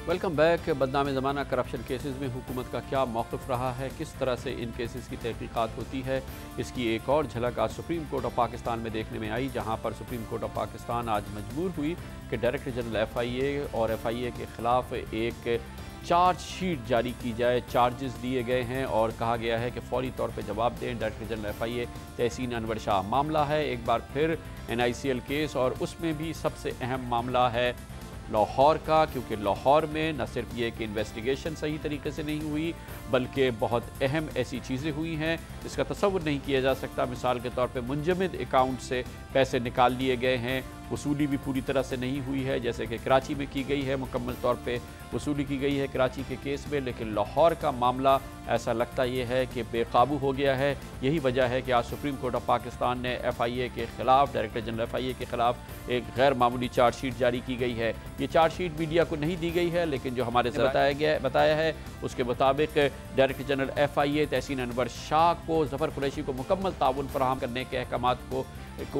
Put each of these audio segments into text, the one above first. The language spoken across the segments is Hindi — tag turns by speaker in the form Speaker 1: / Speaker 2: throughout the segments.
Speaker 1: Welcome back. बदनाम ज़माना करप्शन केसेस में हुकूमत का क्या मौक़िफ़ रहा है, किस तरह से इन केसेस की तहक़ीक़ात होती है, इसकी एक और झलक आज सुप्रीम कोर्ट ऑफ पाकिस्तान में देखने में आई, जहां पर सुप्रीम कोर्ट ऑफ पाकिस्तान आज मजबूर हुई कि डायरेक्टर जनरल FIA और FIA के ख़िलाफ़ एक चार्जशीट जारी की जाए। चार्जेस दिए गए हैं और कहा गया है कि फौरी तौर पर जवाब दें डायरेक्टर जनरल FIA तहसीन अनवर शाह। मामला है एक बार फिर NICL केस, और उसमें भी सबसे अहम मामला है लाहौर का, क्योंकि लाहौर में न सिर्फ ये कि इन्वेस्टिगेशन सही तरीके से नहीं हुई, बल्कि बहुत अहम ऐसी चीज़ें हुई हैं जिसका तसव्वुर नहीं किया जा सकता। मिसाल के तौर पे मुंजमद अकाउंट से पैसे निकाल लिए गए हैं, वसूली भी पूरी तरह से नहीं हुई है, जैसे कि कराची में की गई है, मुकम्मल तौर पे वसूली की गई है कराची के केस में। लेकिन लाहौर का मामला ऐसा लगता ये है कि बेकाबू हो गया है। यही वजह है कि आज सुप्रीम कोर्ट ऑफ पाकिस्तान ने FIA के ख़िलाफ़, डायरेक्टर जनरल FIA के ख़िलाफ़ एक गैर मामूली चार्जशीट जारी की गई है। ये चार्जशीट मीडिया को नहीं दी गई है, लेकिन जो हमारे से बताया है उसके मुताबिक डायरेक्टर जनरल FIA तहसीन अनवर शाह को ज़फ़र कुरैशी को मुकम्मल ताउन फराहम करने के अहकामात को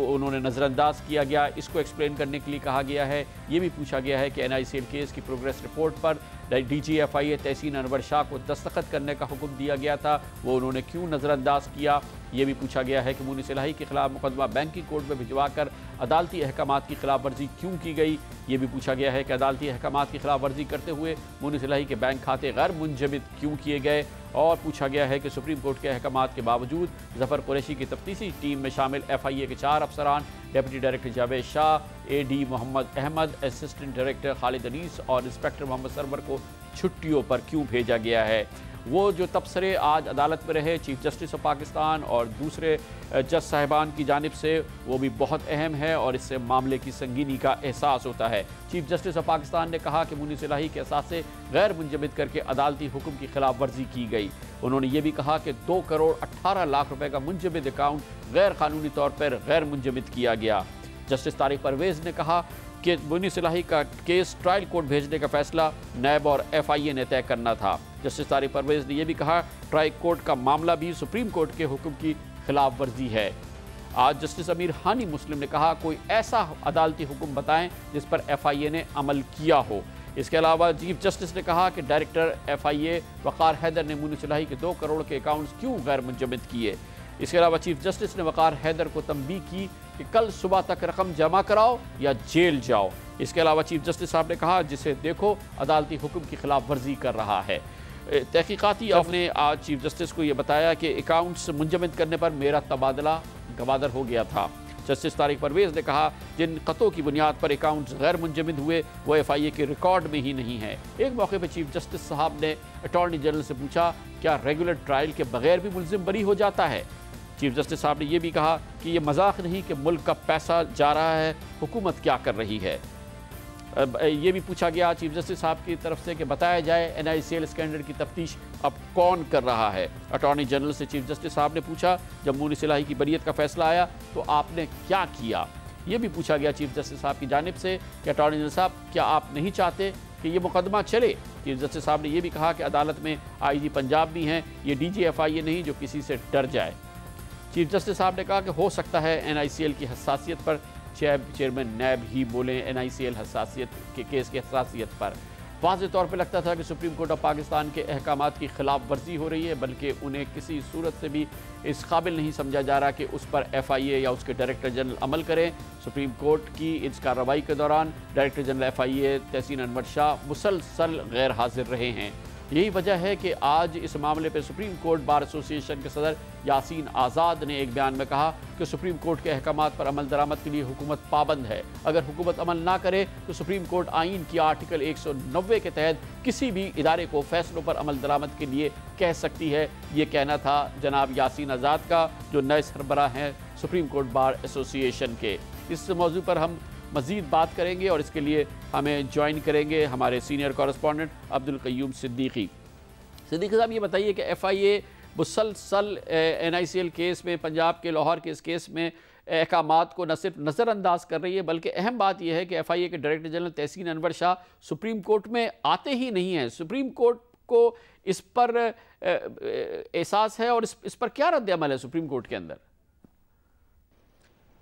Speaker 1: उन्होंने नज़रअंदाज किया गया। इसको एक्सप्लेन करने के लिए कहा गया है। ये भी पूछा गया है कि NICL केस की प्रोग्रेस रिपोर्ट पर DG FIA तहसीन अनवर शाह को दस्तखत करने का हुक्म दिया गया था, वो उन्होंने क्यों नज़रअंदाज किया। ये भी पूछा गया है कि मुनीस इलाही के खिलाफ मुकदमा बैंकिंग कोर्ट में भिजवा कर अदालती अहकामात की खिलाफ वर्जी क्यों की गई। ये भी पूछा गया है कि अदालती अहकामात की खिलाफ वर्जी करते हुए मुनीस इलाही के बैंक खाते गैर मुंजमद क्यों किए गए। और पूछा गया है कि सुप्रीम कोर्ट के अहकामात के बावजूद ज़फ़र कुरैशी की तफ्तीशी टीम में शामिल FIA के 4 अफसरान, deputy director Javed Shah, AD Mohammad Ahmed, assistant director Khalid Anees और इंस्पेक्टर मोहम्मद सरवर को छुट्टियों पर क्यों भेजा गया है। वो जो तबसरे आज अदालत में रहे चीफ जस्टिस ऑफ पाकिस्तान और दूसरे जज साहिबान की जानिब से, वो भी बहुत अहम है और इससे मामले की संगीनी का एहसास होता है। चीफ जस्टिस ऑफ पाकिस्तान ने कहा कि मुनीस इलाही के असासे गैर मुंजमद करके अदालती हुक्म की खिलाफ वर्जी की गई। उन्होंने ये भी कहा कि 2 करोड़ 18 लाख रुपए का मुंजमद अकाउंट गैर कानूनी तौर पर गैर मुंजमद किया गया। जस्टिस तारिक परवेज़ ने कहा कि मुनीस इलाही का केस ट्रायल कोर्ट भेजने का फैसला नैब और FIA ने तय करना था। जस्टिस तारिक परवेज़ ने यह भी कहा ट्रायल कोर्ट का मामला भी सुप्रीम कोर्ट के हुक्म की खिलाफ वर्जी है। आज जस्टिस अमीर हानी मुस्लिम ने कहा कोई ऐसा अदालती हुक्म बताएं जिस पर FIA ने अमल किया हो। इसके अलावा चीफ जस्टिस ने कहा कि डायरेक्टर FIA वक़ार हैदर ने मुनीस इलाही के 2 करोड़ के अकाउंट्स क्यों गैर मुंजमद किए। इसके अलावा चीफ जस्टिस ने वक़ार हैदर को तंबीह की कि कल सुबह तक रकम जमा कराओ या जेल जाओ। इसके अलावा चीफ जस्टिस साहब ने कहा जिसे देखो अदालती हुक्म की खिलाफ वर्जी कर रहा है। तहकीकाती ने आज चीफ जस्टिस को यह बताया कि अकाउंट्स मुंजमद करने पर मेरा तबादला गवादर हो गया था। जस्टिस तारिक परवेज़ ने कहा जिन ख़तों की बुनियाद पर अकाउंट्स गैर मुंजमद हुए वो FIA के रिकॉर्ड में ही नहीं है। एक मौके पर चीफ जस्टिस साहब ने अटॉर्नी जनरल से पूछा क्या रेगुलर ट्रायल के बगैर भी मुलजिम बरी हो जाता है। चीफ जस्टिस साहब ने यह भी कहा कि यह मजाक नहीं कि मुल्क का पैसा जा रहा है, हुकूमत क्या कर रही है। ये भी पूछा गया चीफ जस्टिस साहब की तरफ से कि बताया जाए NICL स्कैंडल की तफ्तीश अब कौन कर रहा है। अटॉर्नी जनरल से चीफ जस्टिस साहब ने पूछा जब मुनीस इलाही की बरियत का फैसला आया तो आपने क्या किया। ये भी पूछा गया चीफ जस्टिस साहब की जानिब से कि अटॉर्नी जनरल साहब क्या आप नहीं चाहते कि ये मुकदमा चले। चीफ जस्टिस साहब ने यह भी कहा कि अदालत में IG पंजाब भी हैं, ये DG FIA नहीं जो किसी से डर जाए। चीफ जस्टिस साहब ने कहा कि हो सकता है NICL की हसासियत पर चेयरमैन नैब ही बोलें, NICL हसासियत के केस की हसासियत पर। वाज़ेह तौर पर लगता था कि सुप्रीम कोर्ट ऑफ पाकिस्तान के अहकामात की खिलाफ वर्जी हो रही है, बल्कि उन्हें किसी सूरत से भी इस काबिल नहीं समझा जा रहा कि उस पर FIA या उसके डायरेक्टर जनरल अमल करें। सुप्रीम कोर्ट की इस कार्रवाई के दौरान डायरेक्टर जनरल FIA तहसीन अनवर शाह मुसलसल गैर हाजिर रहे हैं। यही वजह है कि आज इस मामले पर सुप्रीम कोर्ट बार एसोसिएशन के सदर यासीन आज़ाद ने एक बयान में कहा कि सुप्रीम कोर्ट के अहकामात पर अमल दरामद के लिए हुकूमत पाबंद है। अगर हुकूमत अमल ना करे तो सुप्रीम कोर्ट आइन की आर्टिकल 190 के तहत किसी भी इदारे को फैसलों पर अमल दरामद के लिए कह सकती है। ये कहना था जनाब यासीन आज़ाद का, जो नए सरबराह हैं सुप्रीम कोर्ट बार एसोसिएशन के। इस मौजू पर हम मज़ीद बात करेंगे और इसके लिए हमें ज्वाइन करेंगे हमारे सीनियर कॉरेस्पॉन्डेंट अब्दुल क़य्यूम सिद्दीकी। सिद्दीकी साहब ये बताइए कि FIA मुसलसल NICL केस में, पंजाब के लाहौर के इस केस में अहकामात को न सिर्फ नज़रअंदाज कर रही है, बल्कि अहम बात यह है कि FIA के डायरेक्टर जनरल तहसीन अनवर शाह सुप्रीम कोर्ट में आते ही नहीं हैं। सुप्रीम कोर्ट को इस पर एहसास है और इस पर क्या रद्द अमल है सुप्रीम कोर्ट के अंदर?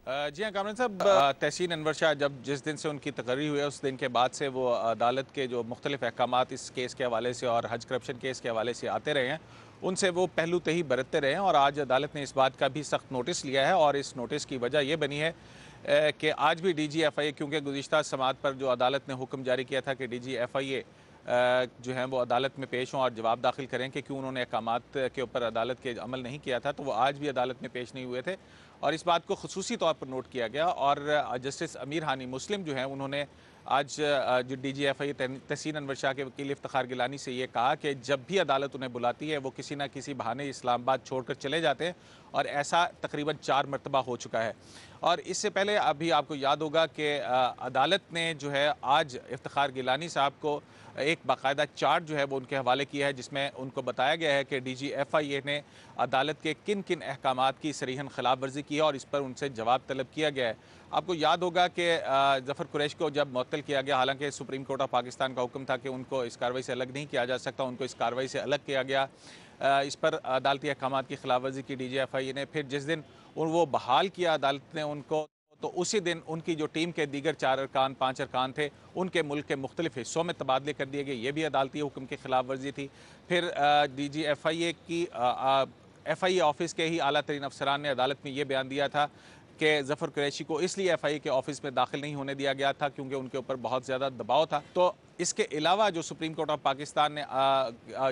Speaker 2: जी हाँ कामरान साहब, तहसीन अनवर शाह जब जिस दिन से उनकी तकर्री हुई है उस दिन के बाद से वो अदालत के जो मुख्तलिफ अहकामात इस केस के हवाले से और हज करप्शन केस के हवाले से आते रहे हैं, उनसे वो पहलू तही बरतते रहे हैं। और आज अदालत ने इस बात का भी सख्त नोटिस लिया है और इस नोटिस की वजह यह बनी है कि आज भी DGFIA, क्योंकि गुज़िश्ता समात पर जो अदालत ने हुक्म जारी किया था कि DGFIA जो है वो अदालत में पेश हों और जवाब दाखिल करें कि क्यों उन्होंने अहकामात के ऊपर अदालत के अमल नहीं किया था, तो वो आज भी अदालत में पेश नहीं हुए थे। और इस बात को खुसूसी तौर पर नोट किया गया और जस्टिस अमीर हानी मुस्लिम जो हैं उन्होंने आज जो DGFIA तहसीन अनवर शाह के वकील इफ्तिखार गिलानी से ये कहा कि जब भी अदालत उन्हें बुलाती है वो किसी न किसी बहाने इस्लामाबाद छोड़कर चले जाते हैं और ऐसा तकरीबन 4 मरतबा हो चुका है। और इससे पहले अभी आपको याद होगा कि अदालत ने जो है आज इफ्तिखार गिलानी साहब को एक बाकायदा चार्ट जो है वो उनके हवाले किया है, जिसमें उनको बताया गया है कि DGFIA ने अदालत के किन किन अहकामात की सरीहन खिलाफ वर्जी की है और इस पर उनसे जवाब तलब किया गया है। आपको याद होगा कि ज़फ़र कुरैशी को जब मुअत्तल किया गया, हालांकि सुप्रीम कोर्ट ऑफ पाकिस्तान का हुक्म था कि उनको इस कार्रवाई से अलग नहीं किया जा सकता, उनको इस कार्रवाई से अलग किया गया। इस पर अदालती अहकामात की खिलाफ वर्जी की DGFIA ने। फिर जिस दिन वो बहाल किया अदालत ने उनको, तो उसी दिन उनकी जो टीम के दीगर 4 अरकान 5 अरकान थे उनके मुल्क के मुख्तलिफ हिस्सों में तबादले कर दिए गए। ये भी अदालती हुक्म की खिलाफ वर्जी थी। फिर DGFIA की FIA ऑफिस के ही आला तरीन अफसरान ने अदालत में ये बयान दिया था कि ज़फ़र कुरैशी को इसलिए FIA के ऑफिस में दाखिल नहीं होने दिया गया था क्योंकि उनके ऊपर बहुत ज़्यादा दबाव था। तो इसके अलावा जो सुप्रीम कोर्ट ऑफ पाकिस्तान ने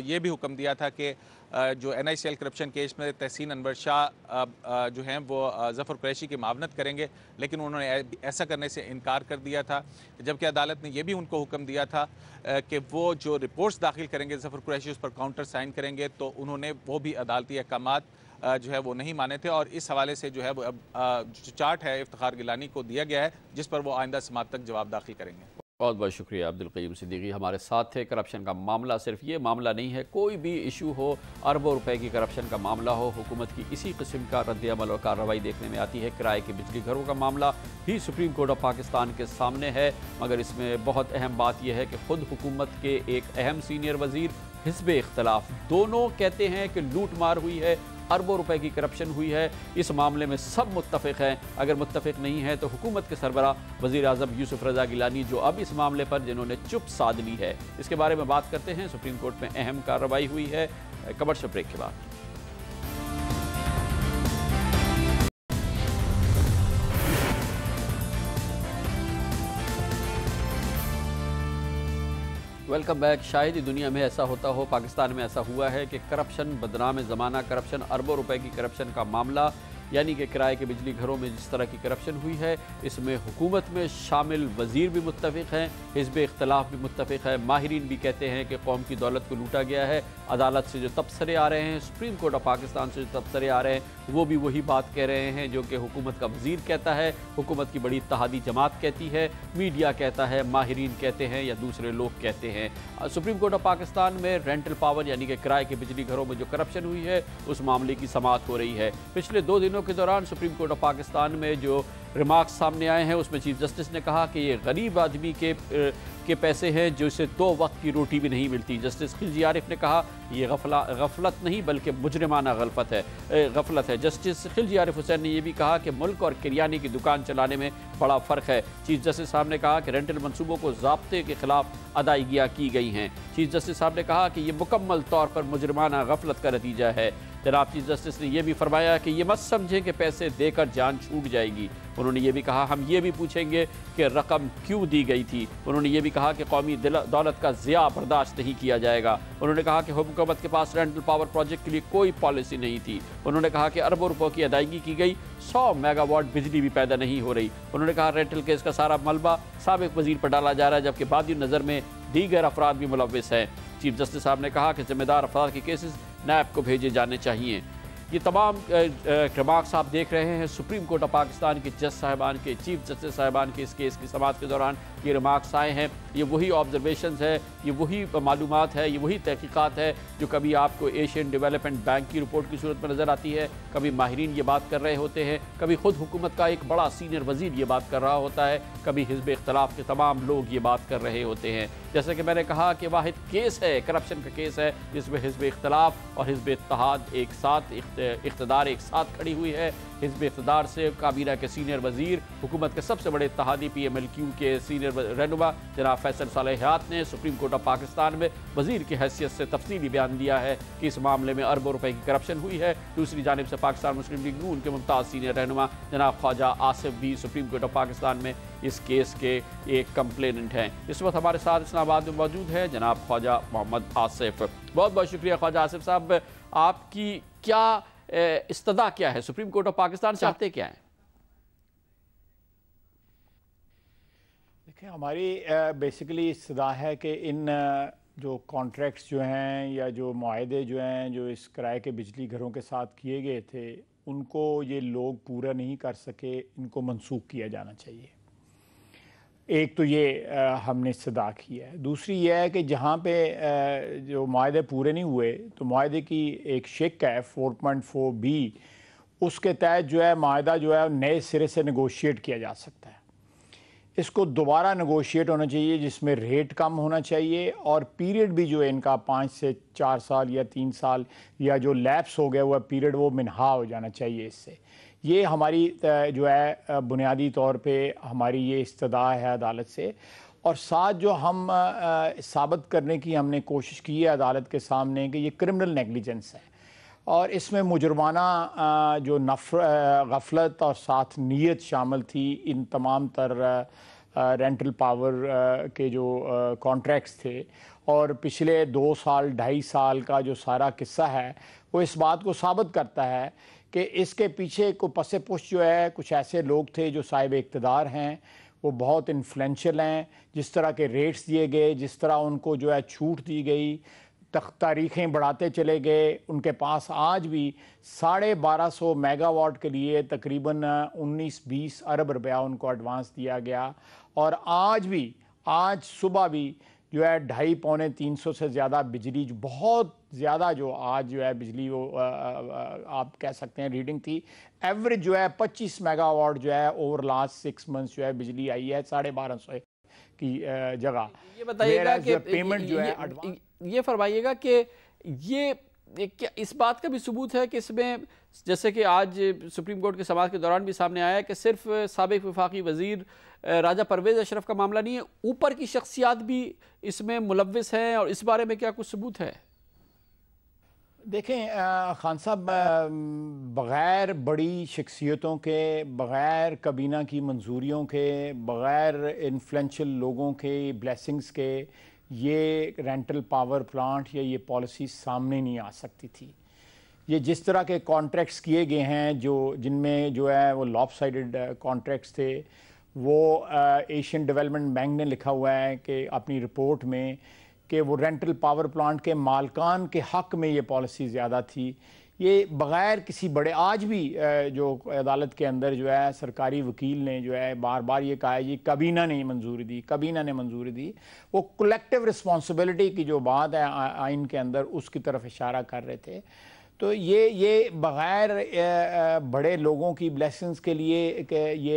Speaker 2: ये भी हुक्म दिया था कि जो NICL करप्शन केस में तहसीन अनवर शाह जो हैं वो ज़फ़र कुरैशी की मावनत करेंगे, लेकिन उन्होंने ऐसा करने से इनकार कर दिया था। जबकि अदालत ने यह भी उनको हुक्म दिया था कि वो जो रिपोर्ट्स दाखिल करेंगे ज़फ़र कुरैशी उस पर काउंटर साइन करेंगे, तो उन्होंने वो भी अदालती अहकामात जो है वो नहीं माने थे। और इस हवाले से जो है वो जो चार्ट है इफ्तिखार गिलानी को दिया गया है, जिस पर वो आइंदा समात तक जवाब दाखिल करेंगे।
Speaker 1: बहुत बहुत शुक्रिया अब्दुल क़य्यूम सिद्दीकी हमारे साथ थे। करप्शन का मामला सिर्फ ये मामला नहीं है, कोई भी इशू हो, अरबों रुपए की करप्शन का मामला हो, हुकूमत की किसी किस्म का रद्द-ए-अमल और कार्रवाई देखने में आती है। किराए के बिजली घरों का मामला भी सुप्रीम कोर्ट ऑफ पाकिस्तान के सामने है, मगर इसमें बहुत अहम बात यह है कि खुद हुकूमत के एक अहम सीनियर वजीर हिज़्ब इख्तिलाफ दोनों कहते हैं कि लूट मार हुई है, अरबों रुपए की करप्शन हुई है। इस मामले में सब मुत्तफ़िक़ हैं। अगर मुत्तफ़िक़ नहीं है तो हुकूमत के सरबरा वज़ीर आज़म यूसुफ रज़ा गिलानी जो अब इस मामले पर जिन्होंने चुप साध ली है, इसके बारे में बात करते हैं। सुप्रीम कोर्ट में अहम कार्रवाई हुई है। कमर्शियल ब्रेक के बाद वेलकम बैक। शायद ही दुनिया में ऐसा होता हो, पाकिस्तान में ऐसा हुआ है कि करप्शन बदनाम ज़माना करप्शन, अरबों रुपए की करप्शन का मामला, यानी कि किराए के बिजली घरों में जिस तरह की करप्शन हुई है, इसमें हुकूमत में शामिल वज़ीर भी मुत्तफ़िक़ हैं, हिज़्ब इख्तिलाफ भी मुत्तफ़िक़ है, माहिरीन भी कहते हैं कि कौम की दौलत को लूटा गया है। अदालत से जो तबसरे आ रहे हैं, सुप्रीम कोर्ट ऑफ पाकिस्तान से जो तबसरे आ रहे हैं, वो भी वही बात कह रहे हैं जो कि हुकूमत का वज़ीर कहता है, हुकूमत की बड़ी इत्तेहादी जमात कहती है, मीडिया कहता है, माहिरीन कहते हैं या दूसरे लोग कहते हैं। सुप्रीम कोर्ट ऑफ पाकिस्तान में रेंटल पावर यानी कि किराए के बिजली घरों में जो करप्शन हुई है, उस मामले की समाअत हो रही है। पिछले 2 दिनों के दौरान सुप्रीम कोर्ट ऑफ पाकिस्तान में जो रिमार्क्स सामने आए हैं, उसमें चीफ जस्टिस ने कहा कि ये गरीब आदमी के पैसे हैं जो इसे 2 वक्त की रोटी भी नहीं मिलती। जस्टिस खिलजी आरिफ ने कहा ये गफलत नहीं बल्कि मुजरिमाना गफलत है। जस्टिस खिलजी आरिफ हुसैन ने यह भी कहा कि मुल्क और किरियाने की दुकान चलाने में बड़ा फ़र्क है। चीफ जस्टिस साहब ने कहा कि रेंटल मनसूबों को ज़ाब्ते के खिलाफ अदायगियाँ की गई हैं। चीफ जस्टिस साहब ने कहा कि यह मुकम्मल तौर पर मुजरिमाना गफलत का नतीजा है। जनाब चीफ जस्टिस ने यह भी फरमाया कि ये मत समझें कि पैसे देकर जान छूट जाएगी। उन्होंने ये भी कहा हम ये भी पूछेंगे कि रकम क्यों दी गई थी। उन्होंने ये भी कहा कि कौमी दौलत का ज़िया बर्दाश्त नहीं किया जाएगा। उन्होंने कहा कि हुकूमत के पास रेंटल पावर प्रोजेक्ट के लिए कोई पॉलिसी नहीं थी। उन्होंने कहा कि अरबों रुपयों की अदायगी की गई, 100 मेगावाट बिजली भी पैदा नहीं हो रही। उन्होंने कहा रेंटल केस का सारा मलबा साबिक वजीर पर डाला जा रहा है, जबकि बादी नज़र में दीगर अफराद भी मुलव्विस हैं। चीफ जस्टिस साहब ने कहा कि जिम्मेदार अफराद के केसेस नैब को भेजे जाने चाहिए। ये तमाम रिमार्क्स आप देख रहे हैं सुप्रीम कोर्ट ऑफ पाकिस्तान के जज साहिबान के, चीफ जस्टिस साहिबान के इस केस की समाअत के दौरान ये रिमार्क्स आए हैं। ये वही ऑब्जर्वेशंस है, ये वही मालूमात है, ये वही तहकीकात है जो कभी आपको एशियन डेवलपमेंट बैंक की रिपोर्ट की सूरत में नज़र आती है, कभी माहिरीन ये बात कर रहे होते हैं, कभी खुद हुकूमत का एक बड़ा सीनियर वजीर ये बात कर रहा होता है, कभी हिज़्ब इख्तिलाफ के तमाम लोग ये बात कर रहे होते हैं। जैसे कि मैंने कहा कि वाहिद केस है, करप्शन का केस है, जिसमें हिज़्ब इख्तिलाफ और हिज़्ब इत्तेहाद एक साथ इक़्तिदार एक साथ खड़ी हुई है। हिज़्ब इक़्तिदार से काबीना के सीनियर वज़ीर हुकूमत के सबसे बड़े इत्तेहादी PMLQ के सीनियर रहनुमा जनाब फैसल सालेह हयात ने सुप्रीम कोर्ट ऑफ पाकिस्तान में वज़ीर की हैसियत से तफसीली बयान दिया है कि इस मामले में अरबों रुपए की करप्शन हुई है। दूसरी जानिब से पाकिस्तान मुस्लिम लीग नून के मुमताज़ सीनियर रहनुमा जनाब ख्वाजा आसिफ भी सुप्रीम कोर्ट ऑफ पाकिस्तान में इस केस के एक कंप्लेनेंट हैं। इस वक्त हमारे साथ इस्लामाबाद में मौजूद है जनाब ख्वाजा मोहम्मद आसिफ। बहुत बहुत शुक्रिया ख्वाजा आसिफ साहब, आपकी क्या इस्तदा क्या है, सुप्रीम कोर्ट ऑफ पाकिस्तान चाहते क्या है?
Speaker 3: देखिए, हमारी बेसिकली इस्तदा है कि इन जो कॉन्ट्रैक्ट्स जो हैं या जो मुआहदे जो हैं जो इस किराए के बिजली घरों के साथ किए गए थे उनको ये लोग पूरा नहीं कर सके, इनको मनसूख किया जाना चाहिए। एक तो ये हमने इस्तदा की है। दूसरी ये है कि जहाँ पे जो मुआहदे पूरे नहीं हुए तो मुआहदे की एक शिक है 4.4B, उसके तहत जो है मुआहदा जो है नए सिरे से नेगोशिएट किया जा सकता है। इसको दोबारा नेगोशिएट होना चाहिए जिसमें रेट कम होना चाहिए और पीरियड भी जो है इनका 5 से 4 साल या 3 साल या जो लैप्स हो गया हुआ पीरियड वो मिनहा हो जाना चाहिए इससे। ये हमारी जो है बुनियादी तौर पे हमारी ये इस्तदा है अदालत से। और साथ जो हम साबित करने की हमने कोशिश की है अदालत के सामने कि ये क्रिमिनल नेगलिजेंस है और इसमें मुजरमाना जो गफलत और साथ नीयत शामिल थी। इन तमाम तर रेंटल पावर के जो कॉन्ट्रैक्ट्स थे और पिछले 2 साल 2.5 साल का जो सारा किस्सा है वो इस बात को साबित करता है कि इसके पीछे को पसे पुश जो है कुछ ऐसे लोग थे जो साहिब इक़्तिदार हैं, वो बहुत इन्फ्लुएंशियल हैं। जिस तरह के रेट्स दिए गए, जिस तरह उनको जो है छूट दी गई, तारीखें बढ़ाते चले गए, उनके पास आज भी 1250 मेगावाट के लिए तकरीबन 19-20 अरब रुपया उनको एडवांस दिया गया। और आज सुबह भी जो है 250-300 से ज़्यादा बिजली, जो बहुत ज़्यादा जो आज जो है बिजली वो आप कह सकते हैं रीडिंग थी। एवरेज जो है 25 मेगावाट जो है ओवर लास्ट 6 मंथ्स जो है बिजली आई है 1250 की जगह।
Speaker 1: ये बताइएगा कि
Speaker 3: पेमेंट जो है
Speaker 1: ये फरमाइएगा कि ये क्या इस बात का भी सबूत है कि इसमें, जैसे कि आज सुप्रीम कोर्ट के समाअत के दौरान भी सामने आया है कि सिर्फ साबिक वफाकी वज़ीर राजा परवेज़ अशरफ का मामला नहीं है, ऊपर की शख्सियात भी इसमें मुलव्विस हैं, और इस बारे में क्या कुछ सबूत है?
Speaker 3: देखें खान साहब, बग़ैर बड़ी शख्सियतों के, बग़ैर काबीना की मंजूरियों के, बग़ैर इन्फ्लुएंशियल लोगों के ब्लेसिंग्स के ये रेंटल पावर प्लांट या ये पॉलिसी सामने नहीं आ सकती थी। ये जिस तरह के कॉन्ट्रैक्ट्स किए गए हैं जिनमें जो है वो लॉपसाइडेड कॉन्ट्रैक्ट्स थे, वो एशियन डेवलपमेंट बैंक ने लिखा हुआ है कि अपनी रिपोर्ट में कि वो रेंटल पावर प्लांट के मालकान के हक़ में ये पॉलिसी ज़्यादा थी। ये बग़ैर किसी बड़े, आज भी जो अदालत के अंदर जो है सरकारी वकील ने जो है बार बार ये कहा है ये काबीना ने मंजूरी दी, काबीना ने मंजूरी दी। वो कलेक्टिव रिस्पॉन्सिबिलिटी की जो बात है आइन के अंदर उसकी तरफ इशारा कर रहे थे। तो ये बग़ैर बड़े लोगों की ब्लेसिंग्स के लिए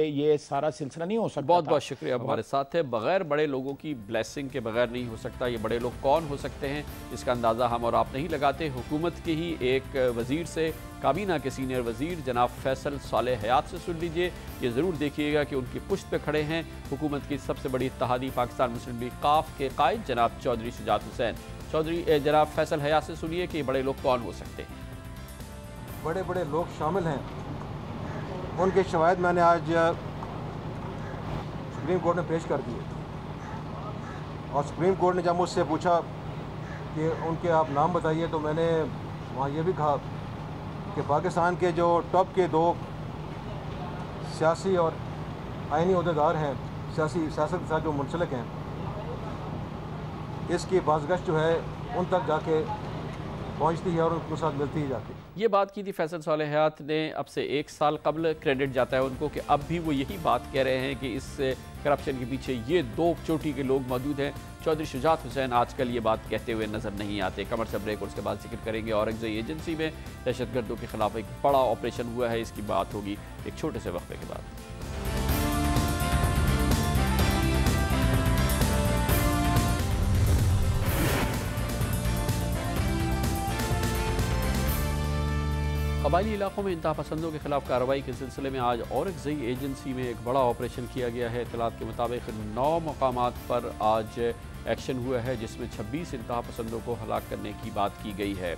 Speaker 3: ये सारा सिलसिला नहीं हो सकता।
Speaker 1: बहुत बहुत शुक्रिया, हमारे साथ है। बग़ैर बड़े लोगों की ब्लेसिंग के बगैर नहीं हो सकता। ये बड़े लोग कौन हो सकते हैं इसका अंदाज़ा हम और आप नहीं लगाते। हुकूमत के ही एक वज़ीर से, काबीना के सीनियर वज़ीर जनाब फैसल सालेह हयात से सुन लीजिए। ये ज़रूर देखिएगा कि उनकी पुश्त पे खड़े हैं हुकूमत की सबसे बड़ी इत्तेहादी पाकिस्तान मुस्लिम लीग काफ के कायद जनाब चौधरी शुजात हुसैन। चौधरी जनाब फैसल हयात से सुनिए कि बड़े लोग कौन हो सकते हैं।
Speaker 4: बड़े बड़े लोग शामिल हैं, उनके शवाहिद मैंने आज सुप्रीम कोर्ट में पेश कर दिए। और सुप्रीम कोर्ट ने जब मुझसे पूछा कि उनके आप नाम बताइए, तो मैंने वहाँ ये भी कहा कि पाकिस्तान के जो टॉप के 2 सियासी और आइनी अहदेदार हैं, सियासत के साथ जो मुंसलिक हैं, इसकी बाज़गश्त जो है उन तक जाके पहुँचती है और उनके साथ मिलती ही जाती है।
Speaker 1: ये बात की थी फैसल सालेह हयात ने अब से 1 साल कबल। क्रेडिट जाता है उनको कि अब भी वो यही बात कह रहे हैं कि इस करप्शन के पीछे ये 2 चोटी के लोग मौजूद हैं। चौधरी शुजात हुसैन आजकल ये बात कहते हुए नजर नहीं आते। कमर से ब्रेक और उसके बाद जिक्र करेंगे औरंगज़ेब एजेंसी में दहशतगर्दों के खिलाफ एक बड़ा ऑपरेशन हुआ है, इसकी बात होगी एक छोटे से वक्फे के बाद। कबायली इलाकों में इंतहा पसंदों के खिलाफ कार्रवाई के सिलसिले में आज औरकज़ई एजेंसी में एक बड़ा ऑपरेशन किया गया है। इत्तलात के मुताबिक 9 मकामात पर आज एक्शन हुआ है, जिसमें 26 इंतहा पसंदों को हलाक करने की बात की गई है।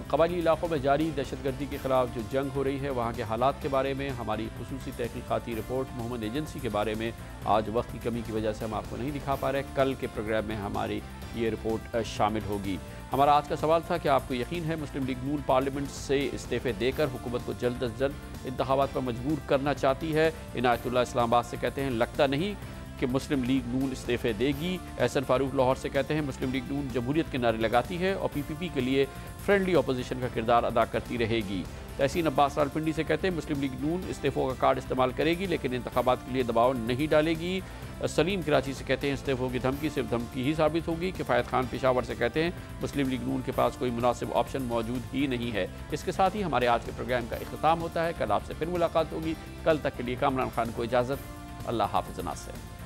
Speaker 1: कबायली इलाकों में जारी दहशतगर्दी के खिलाफ जो जंग हो रही है, वहाँ के हालात के बारे में हमारी खुसूसी तहकीकाती रिपोर्ट मोहम्मद एजेंसी के बारे में आज वक्त की कमी की वजह से हम आपको नहीं दिखा पा रहे। कल के प्रोग्राम में हमारी ये रिपोर्ट शामिल होगी। हमारा आज का सवाल था कि आपको यकीन है मुस्लिम लीग नून पार्लियामेंट से इस्तीफ़े देकर हुकूमत को जल्द अज जल्द इंतखाबात पर मजबूर करना चाहती है। इनायतुल्लाह इस्लामाबाद से कहते हैं लगता नहीं कि मुस्लिम लीग नून इस्तीफ़े देगी। एहसन फारूक लाहौर से कहते हैं मुस्लिम लीग नून जमहूरियत के नारे लगाती है और PPP के लिए फ्रेंडली अपोजिशन का किरदार अदा करती रहेगी। तहसीन अब्बास रावलपिंडी से कहते हैं मुस्लिम लीग नून इस्तीफ़ों का कार्ड इस्तेमाल करेगी लेकिन इंतखाबात के लिए दबाव नहीं डालेगी। सलीम कराची से कहते हैं इस्तीफ़ों की धमकी सिर्फ धमकी ही साबित होगी। किफ़ायत खान पेशावर से कहते हैं मुस्लिम लीग नून के पास कोई मुनासिब ऑप्शन मौजूद ही नहीं है। इसके साथ ही हमारे आज के प्रोग्राम का इख्तिताम होता है। कल आपसे फिर मुलाकात होगी। कल तक के लिए कामरान खान को इजाज़त। अल्लाह हाफ़िज़ नासिर।